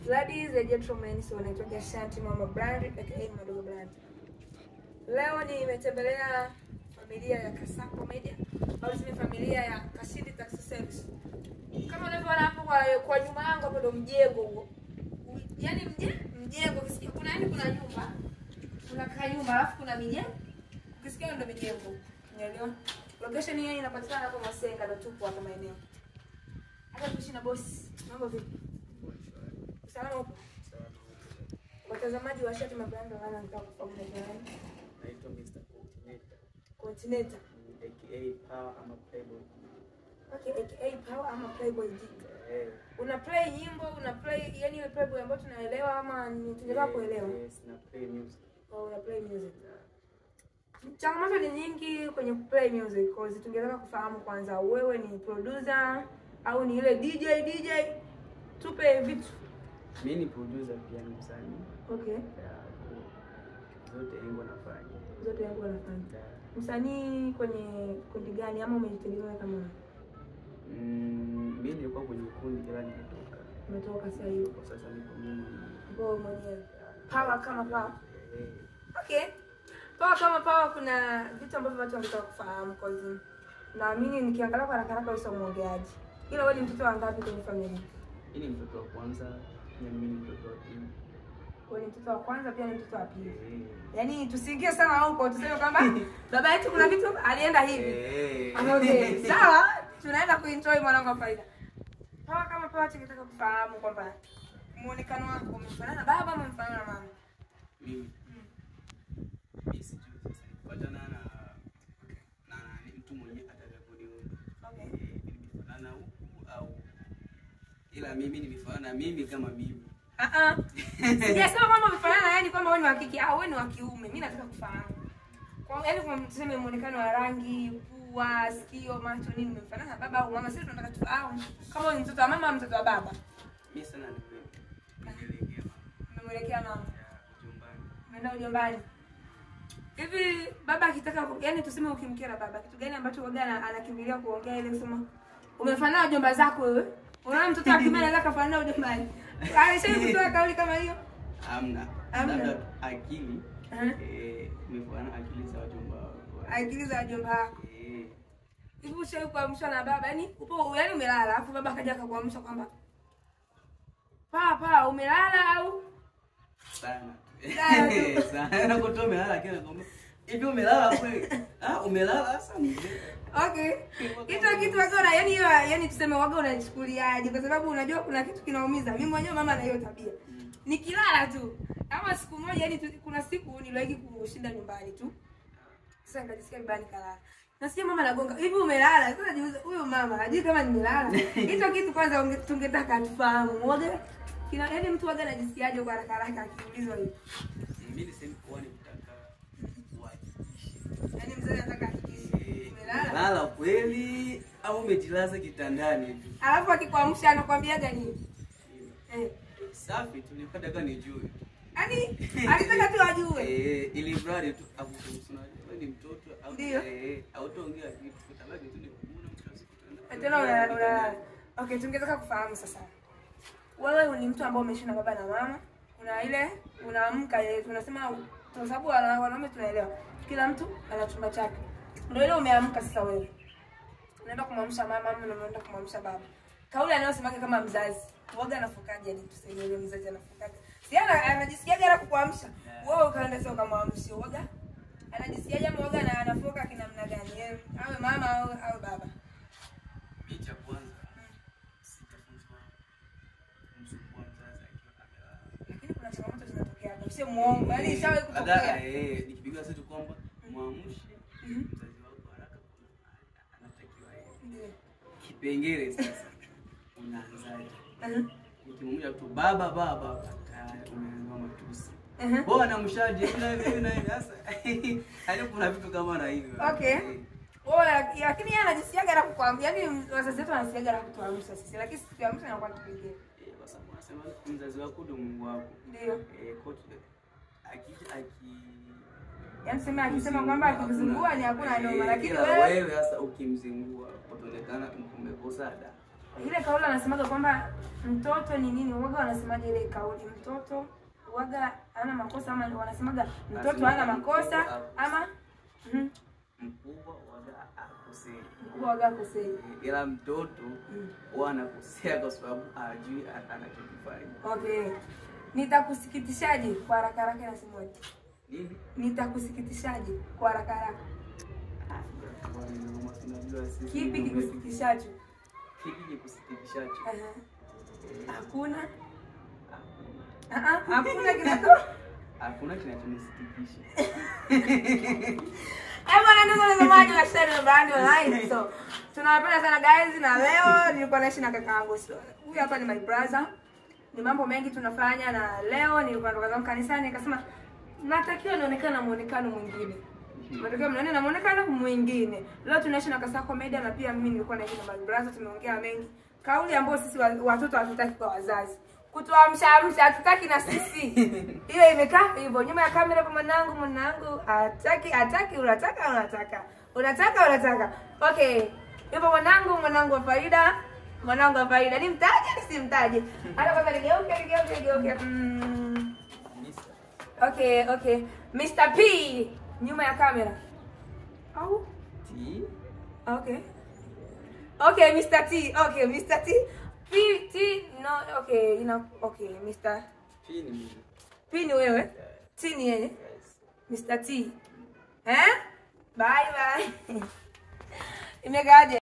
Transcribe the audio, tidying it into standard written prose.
Ladies and gentlemen, so naitwa Shanti Mama Brand aka Madogo Brand. Leo nimetembelea familia ya Kasako Media, au ni familia ya Kashindi Taxi Service. Kama unavyoona hapo kwa nyuma yangu hapo ndo mjengo huo. Yaani mjengo ukisikia kuna nyumba. Kuna kanyumba alafu kuna mijengo. Ukisikia ndo mijengo. Unaelewa? Location hii inapatikana hapo Masenga ndo tupo hapo maeneo. Hata tuishi na boss. Mambo vipi? Salama upo? Salama. Watazamaji wa Shanti Mama Brand wana nataka kufahamu nani? Naitwa Mr. Continental. Continental. AKA Power ama Playboy. Okay, AKA Power ama Playboy D. Una play nyimbo, una play yani ile Playboy ambayo tunaelewa ama tunataka kuelewa? Yes, na play music. Oh, una play music. Changamoto ni nyingi kwenye play music, cause tungetaka kufahamu kwanza wewe ni producer au ni ile DJ? Tupe vitu. Mimi ni producer pia ni msanii. Okay. Zote yangu nafanya. Zote yangu nafanya. Msanii kwenye kundi gani ama umejitegemea kama wewe? Mimi nilikuwa kwenye kundi ila nimetoka. Umetoka sasa hivi. Kwa sasa niko mimi mwenyewe. Power kama Power. Okay. Power kama Power kuna vitu ambavyo watu wangetaka kufahamu cause naamini nikiangalia kwa haraka wewe sio muongeaji. Ila wewe ni mtoto wa ngapi kwenye familia? Mimi ni mtoto wa kwanza, na mimi ni mtoto wa pili. Wewe ni mtoto wa kwanza pia ni mtoto wa pili. Yaani tusiingie sana huko tuseme kwamba baba yetu kuna vitu alienda hivi. Okay. Sawa? Tunaenda kuenjoy mwanangu wa faida. Power kama Power tungetaka kufahamu kwamba muonekano wako umefanana na baba ama umefanana na mama? Mimi sijui sasa kufuatana na mtu mwenye atakaponiona. Okay. Nimefanana au ila mimi nimefanana mimi kama mimi. Sijasema kwamba umefanana yani kwamba wewe ni wa kike au wewe ni wa kiume. Mimi nataka kufahamu. Kwa yaani kwa tuseme muonekano wa rangi, pua, sikio, macho nini umefanana na baba au mama? Sisi tunataka tufahamu kama wewe ni mtoto wa mama au mtoto wa baba. Mimi sana nimemwelekea mama. Ujombani. Umeenda ujombani. Hivi baba akitaka yani tuseme ukimkera baba kitu gani ambacho waga anakimbilia kuongea ile kusema umefanana na jomba zako wewe? Unaona mtoto akimea anaweza kafanana ujombani. Alisema kutoa kauli kama hiyo? Hamna. Labda akili. Umefanana akili za wajomba wako. Akili za wajomba wako. Hivi ushawahi kuamshwa na baba yani upo yani umelala afu baba akaja akakuamsha kwamba Papa umelala au? Sana. Sana kutoa umelala kile ngombe. Hivi umelala kweli? Umelala sasa mzee. Okay. Kitu wazora yani tuseme waga unachukuliaje kwa sababu unajua kuna kitu kinaumiza. Mimi mwenyewe mama na hiyo tabia. Nikilala tu. Kama siku moja yani kuna siku niliwahi kushinda nyumbani tu. Sasa nikajisikia nyumbani kalala. Nasikia mama anagonga. Hivi umelala? Sasa jiulize huyo mama hajui kama nimelala. Hicho kitu kwanza tungetaka tufahamu. Waga yani mtu waga anajisikiaje kwa haraka akiulizwa hivi. Mimi niseme kwa ni kutaka kuhakikisha. Yaani mzee anataka hakikisha. Umelala? Lala kweli au umejilaza kitandani tu? Alafu akikuamsha anakuambiaga nini? Safi tulipata gani nijue. Yaani alitaka tu ajue. Ili brother tu akukusuna wewe ni mtoto au hautaongea kitu utabaki tu ni kumuna mtu tena okay, tungetaka kufahamu sasa. Wewe ni mtu ambaye umeishi na baba na mama. Kuna ile unaamka tunasema kwa sababu wanaume tunaelewa. Kila mtu ana chumba chake. Ndio ile umeamka sasa wewe. Unaenda kumwamsha mama au unaenda kumwamsha baba. Kauli anayosemaga kama mzazi. Waga anafukaje yani tuseme ile mzazi anafukaje. Si anajisikiaje ana kukuamsha? Wewe ukaenda sio kama amsho waga. Anajisikiaje ama waga na anafoka kinamna gani? Yeye awe mama au baba. Mimi cha kwanza sitafunzwa msukua mzazi akiwa amelala. Lakini kuna changamoto zinatokea. Usio muongo. Yaani ishawahi kutokea. Nikipiga sasa kwamba muamshe mzazi wako haraka anatakiwa yeye. Kipengele sasa unaanzaje? Ukimwambia tu baba umeanza matusi. Bwana mshaje na hivi sasa. Hadi kuna vitu kama na hivyo. Okay. Lakini yeye anajisikiaga na kukwambia yani wazazi wetu wanasikiaga na kutuamsha sisi lakini sisi tuamsha na kwa kipengele. Kwa sababu anasema mzazi wako ndio Mungu wako. Ndio. Coach yaani sema akisema kwamba akimzungua ni hakuna noma lakini wewe sasa ukimzungua utaonekana umekosa ada. Ile kauli anasemaga kwamba mtoto ni nini? Waga wanasemaje ile kauli? Mtoto waga hana makosa ama wanasemaga mtoto hana makosa ama mkubwa waga akosei. Mkubwa waga akosei. Ila mtoto huwa anakosea kwa sababu hajui anachokifanya. Okay. Nitakusikitishaje kwa haraka haraka na simu yetu? Nini? Nitakusikitishaje kwa haraka haraka? Kipi kikusikitishacho? Kipi kikusikitishacho? Hakuna. Hakuna kinacho. Hakuna kinachonisikitisha. Bwana ndugu watazamaji wa Shine Brand Online. So, tunawapenda sana guys na leo nilikuwa naishi na kakaangu. So, huyu hapa ni my brother. Ni mambo mengi tunafanya na leo nilikuwa natoka zangu kanisani nikasema natakiwa nionekane na muonekano mwingine. Natakiwa mnaone na muonekano mwingine. Leo tunaishi na Kasako Media na pia mimi nilikuwa naishi na my brother, tumeongea mengi. Kauli ambayo sisi watoto hatutaki kwa wazazi. Kutuamsha hatutaki na sisi. Ile imekaa hivyo nyuma ya kamera kwa mwanangu hataki unataka. Okay. Hivyo mwanangu wa faida. Mwanangu wa faida nimtaje nisimtaje? Hata kwanza nigeuke. Okay. Mr. P nyuma ya kamera. Au T. Okay, Mr. T. Okay, Mr. T. T no, okay, Mr. P ni mimi. P ni wewe? Yes. T ni yeye? Yes. Mr. T. Bye. Imekaje?